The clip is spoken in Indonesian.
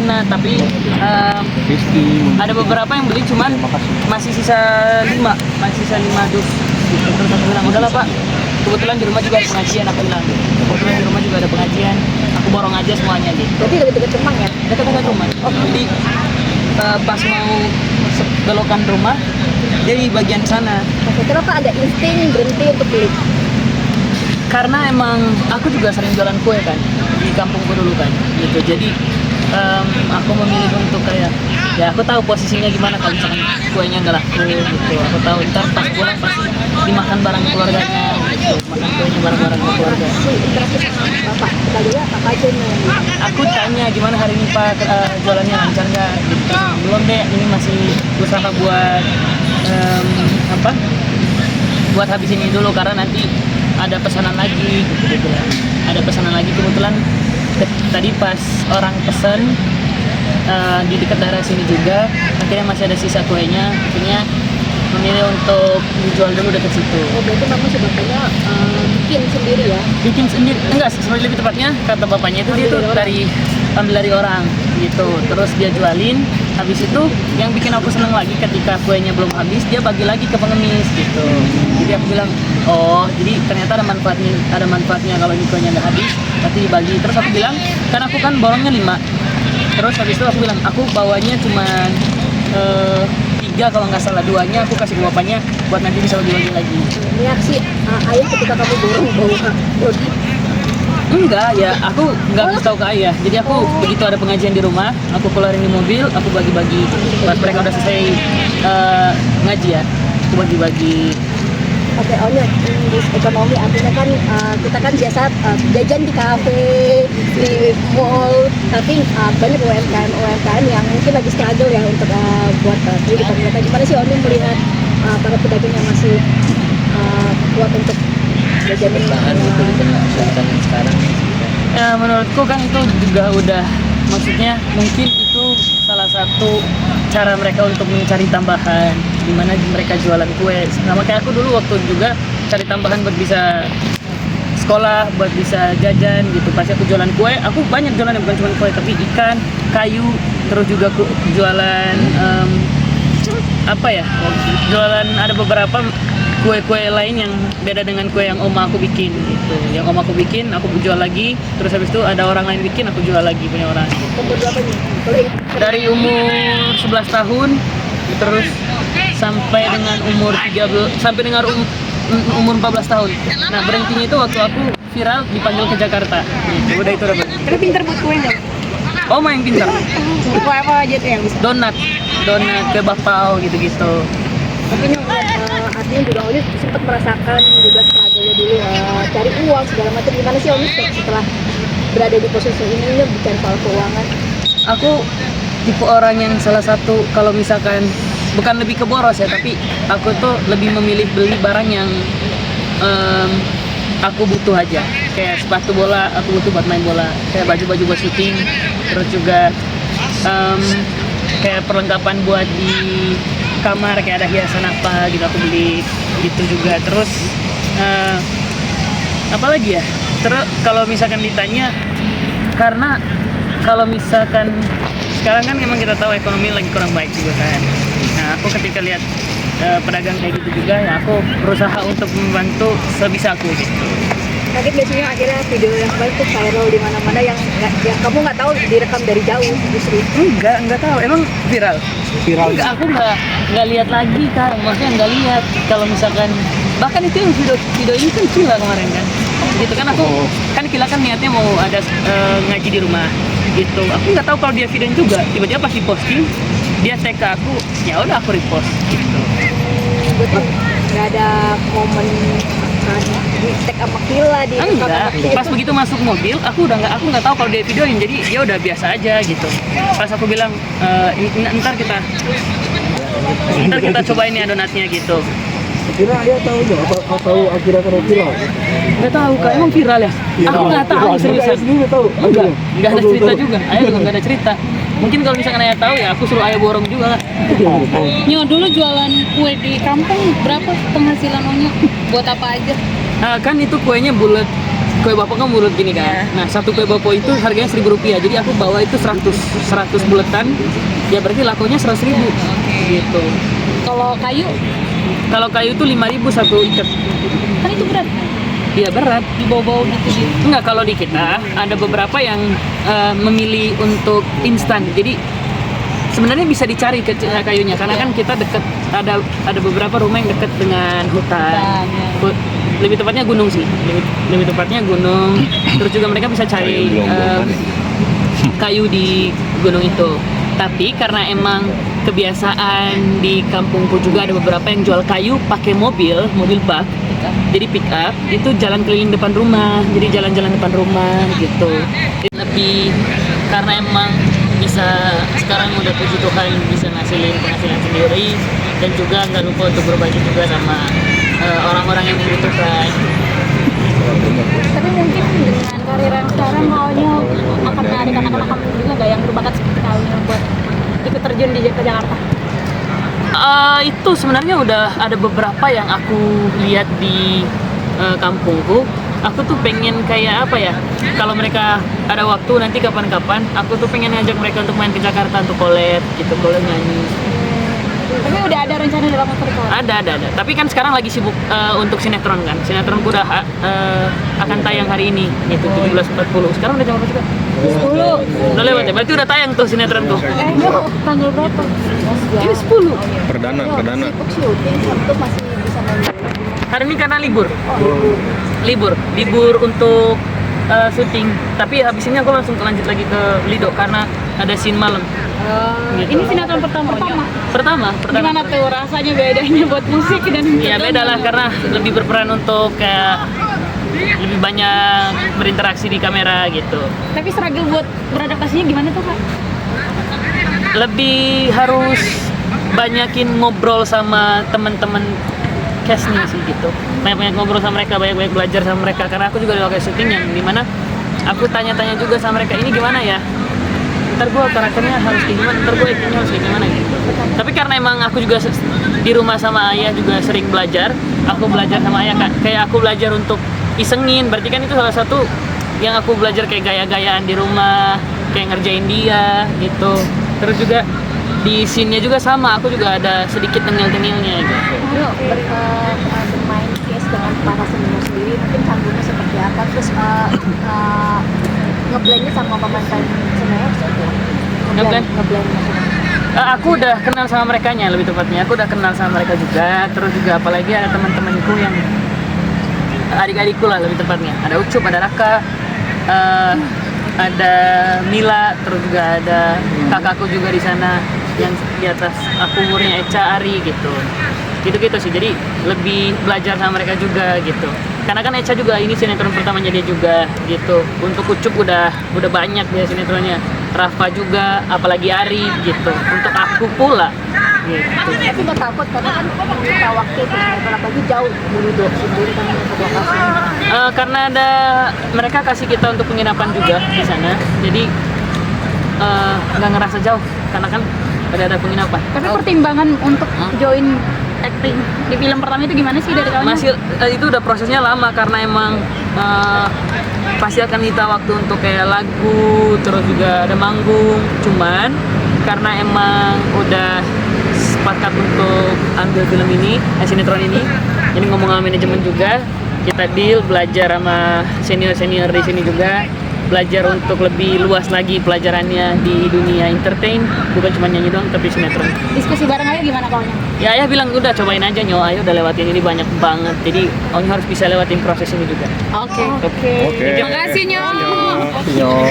donat, tapi ada beberapa yang beli cuman masih sisa 5 dus gitu. Terus aku bilang udahlah Pak, kebetulan di rumah juga ada pengajian, aku bilang kebetulan di rumah juga ada pengajian, aku borong aja semuanya gitu. Berarti dekat-dekat Kemang ya? Dekat-dekat rumah. Jadi pas mau belokan rumah dia di bagian sana. Oke, kenapa ada insting berhenti untuk beli? Karena emang aku juga sering jualan kue kan di kampungku dulu kan gitu. Jadi aku memilih untuk kayak ya aku tahu posisinya gimana kalau misalkan kuenya nggak laku gitu. Aku tahu ntar pas pulang pasti dimakan barang keluarganya gitu, makan kuenya bareng-bareng ke keluarga. Interaksi sama bapak, sebagai apa aja nih? Aku tanya gimana hari ini Pak, jualannya lancar nggak gitu. Belum deh, ini masih usaha buat buat habis ini dulu karena nanti ada pesanan lagi gitu. Ada pesanan lagi kebetulan tadi pas orang pesen di dekat daerah sini juga akhirnya masih ada sisa kuenya, akhirnya memilih untuk dijual dulu dekat situ. Oh, berarti mama si bapaknya bikin sendiri ya? Bikin sendiri, enggak sebenarnya lebih tepatnya kata bapaknya itu dia tuh ambil dari orang gitu, terus dia jualin. Habis itu yang bikin aku seneng lagi ketika kuenya belum habis dia bagi lagi ke pengemis gitu. Jadi aku bilang oh jadi ternyata ada manfaatnya kalau ini kuenya nggak habis nanti dibagi. Terus aku bilang kan aku kan borongnya 5, terus habis itu aku bilang aku bawanya cuma 3 kalau nggak salah, 2-nya aku kasih ke bapaknya buat nanti bisa bagi-bagi lagi. Reaksi ayah ketika kamu borong bawa roti? Enggak, ya aku nggak kasih tahu ke ayah. Jadi aku begitu ada pengajian di rumah, aku keluarin di mobil, aku bagi-bagi. Pas mereka udah selesai ngaji ya, aku bagi-bagi. Oke, Onyo, di ekonomi artinya kan kita kan biasa jajan di kafe, di mall, tapi banyak UMKM yang mungkin lagi struggle ya untuk buat kehidupan mereka. Gimana sih Onyo melihat para pedagang yang masih kuat untuk jajanin bahan gitu di tengah kesulitan yang sekarang? Ya, menurutku kan itu juga udah, maksudnya mungkin itu salah satu cara mereka untuk mencari tambahan dimana mereka jualan kue. Sama kayak aku dulu waktu juga cari tambahan buat bisa sekolah, buat bisa jajan gitu. Pasti aku jualan kue, aku banyak jualan yang bukan cuma kue tapi ikan, kayu, terus juga aku jualan jualan ada beberapa kue-kue lain yang beda dengan kue yang oma aku bikin gitu. Yang oma aku bikin, aku jual lagi. Terus habis itu ada orang lain bikin, aku jual lagi punya orang. umur berapa nih? Dari umur 11 tahun terus sampai dengan umur 13 sampai dengan umur 14 tahun. Nah, berhentinya itu waktu aku viral dipanggil ke Jakarta. Gitu. Udah itu udah berhenti. Tapi pintar buat kue nggak? Oma yang pintar. Kue apa aja tuh yang bisa? Donat ke bakpao gitu-gitu. Tapi Nyong, artinya juga Onyo sempat merasakan juga struggle-nya dulu cari uang segala macam. Gimana sih Onyo setelah berada di posisi ini Nyong bicara soal keuangan? Aku tipe orang yang salah satu kalau misalkan bukan lebih ke boros ya, tapi aku tuh lebih memilih beli barang yang aku butuh aja. Kayak sepatu bola, aku butuh buat main bola. Kayak baju-baju buat syuting, terus juga kayak perlengkapan buat di kamar, kayak ada hiasan apa gitu aku beli gitu juga. Terus apa lagi ya, terus kalau misalkan ditanya, karena kalau misalkan sekarang kan memang kita tahu ekonomi lagi kurang baik juga kan. Nah aku ketika lihat pedagang kayak gitu juga ya aku berusaha untuk membantu sebisa aku gitu. Kaget gak sih Nyong akhirnya video yang kemarin tuh viral di mana-mana yang kamu nggak tahu direkam dari jauh justru? Enggak tahu, emang viral. Enggak, aku nggak lihat lagi kan, maksudnya nggak lihat. Kalau misalkan bahkan itu yang video ini kan Kila kemarin kan, gitu kan aku kan Kila kan niatnya mau ada ngaji di rumah gitu. Aku nggak tahu kalau dia videoin juga, tiba-tiba pas diposting dia tag ke aku, ya udah aku repost gitu. Berarti nggak ada momen di tag sama Kila di Enggak, pas begitu masuk mobil aku nggak tahu kalau dia videoin, jadi ya udah biasa aja gitu. Pas aku bilang ntar kita cobain ya donatnya gitu. Kira dia tahu nggak apa tahu akhirnya kena viral? Nggak tahu kak, emang viral ya? Aku nggak tahu seriusan. Sendiri tahu? Nggak ada cerita juga. Ayah juga nggak ada cerita. Mungkin kalau misalkan ayah tahu ya aku suruh ayah borong juga lah. Nyo, dulu jualan kue di kampung berapa penghasilan Onyo? Buat apa aja? Kan itu kuenya bulat kue bapo kan bulat gini kan. Nah, satu kue bapo itu harganya Rp1.000. Jadi aku bawa itu 100 buletan. Ya berarti lakunya 100.000. Gitu. Kalau kayu Kalau kayu itu 5.000 satu ikat. kan itu berat. Iya berat. Dibawa-bawa gitu. Enggak, kalau di kita ada beberapa yang memilih untuk instan. Jadi sebenarnya bisa dicari kayunya karena kan kita dekat, ada beberapa rumah yang dekat dengan hutan. Lebih tepatnya gunung sih. Lebih tepatnya gunung. Terus juga mereka bisa cari kayu di gunung itu. Tapi karena emang kebiasaan di kampungku juga ada beberapa yang jual kayu pakai mobil bak. Jadi pick up itu jalan keliling depan rumah, jadi jalan-jalan depan rumah gitu. Lebih karena emang bisa sekarang udah puji Tuhan bisa ngasilin penghasilan sendiri dan juga nggak lupa untuk berbagi juga sama orang-orang yang membutuhkan. Tapi mungkin dengan karir yang sekarang maunya akan menarik anak-anak kamu juga nggak yang berbakat seperti kalian buat ikut terjun ke Jakarta? Itu sebenarnya udah ada beberapa yang aku lihat di kampungku. Aku tuh pengen kayak apa ya, kalau mereka ada waktu nanti kapan-kapan aku tuh pengen ngajak mereka untuk main ke Jakarta untuk collab gitu, collab nyanyi. Tapi udah ada rencana dalam waktu dekat? Ada. Tapi kan sekarang lagi sibuk untuk sinetron kan. Sinetronku udah akan tayang hari ini, itu 17.40. Sekarang udah jam berapa sih, Kak? 10. Udah lewat ya, berarti udah tayang tuh sinetron tuh. Yuk, tanggal berapa? Ini 10. Perdana. Sibuk syuting, Sabtu masih bisa main bola. Hari ini karena libur untuk syuting. Tapi habis ini aku langsung lanjut lagi ke Lido karena ada scene malam. Gitu. Ini sinetron pertama. Pertama. Gimana tuh rasanya bedanya buat musik dan Ya beda lah karena lebih berperan untuk kayak lebih banyak berinteraksi di kamera gitu. Tapi struggle buat beradaptasinya gimana tuh, Kak? Lebih harus banyakin ngobrol sama teman-teman castnya sih gitu. Banyak ngobrol sama mereka, banyak belajar sama mereka karena aku juga di lokasi syuting yang dimana aku tanya-tanya juga sama mereka, ini gimana ya? Ntar gue karakternya harus kayak gimana, ntar gue actingnya harus kayak gimana gitu. Tapi karena emang aku juga di rumah sama ayah juga sering belajar, aku belajar sama ayah kayak aku belajar untuk isengin, berarti kan itu salah satu yang aku belajar kayak gaya-gayaan di rumah, kayak ngerjain dia gitu. Terus juga di scene-nya juga sama, aku juga ada sedikit tengil-tengilnya gitu. Yuk, bermain case dengan para senior sendiri, mungkin canggungnya seperti apa, terus ngeblendnya sama pemain senior Ngeblend? Ngeblend. Aku udah kenal sama merekanya, lebih tepatnya aku udah kenal sama mereka juga. Terus juga apalagi ada teman-temanku yang adik-adikku lah lebih tepatnya. Ada Ucup, ada Raka, ada Mila, terus juga ada kakakku juga di sana yang di atas aku umurnya Eca, Ari gitu. Gitu-gitu sih. Jadi lebih belajar sama mereka juga gitu. Karena kan Eca juga ini sinetron pertamanya dia juga gitu. Untuk Ucup udah banyak dia sinetronnya. Rafa juga, apalagi Ari gitu. Untuk aku pula gitu. Tapi nggak takut karena kan kita waktu itu apalagi jauh dulu sendiri kan untuk lokasinya. Karena ada mereka kasih kita untuk penginapan juga di sana, jadi nggak ngerasa jauh karena kan ada penginapan. Tapi pertimbangan untuk join acting di film pertama itu gimana sih dari kamu? Masih itu udah prosesnya lama karena emang pasti akan minta waktu untuk kayak lagu, terus juga ada manggung. Cuman karena emang udah sepakat untuk ambil film ini, sinetron ini, jadi ngomong sama manajemen juga, kita deal belajar sama senior-senior di sini juga, belajar untuk lebih luas lagi pelajarannya di dunia entertain, bukan cuma nyanyi doang tapi sinetron. Diskusi bareng aja gimana kaunya? Ya ayah bilang udah cobain aja Nyo, ayo udah lewatin ini banyak banget, jadi Onyo harus bisa lewatin proses ini juga. Oke. Oke. Terima kasih, Nyo. Nyo.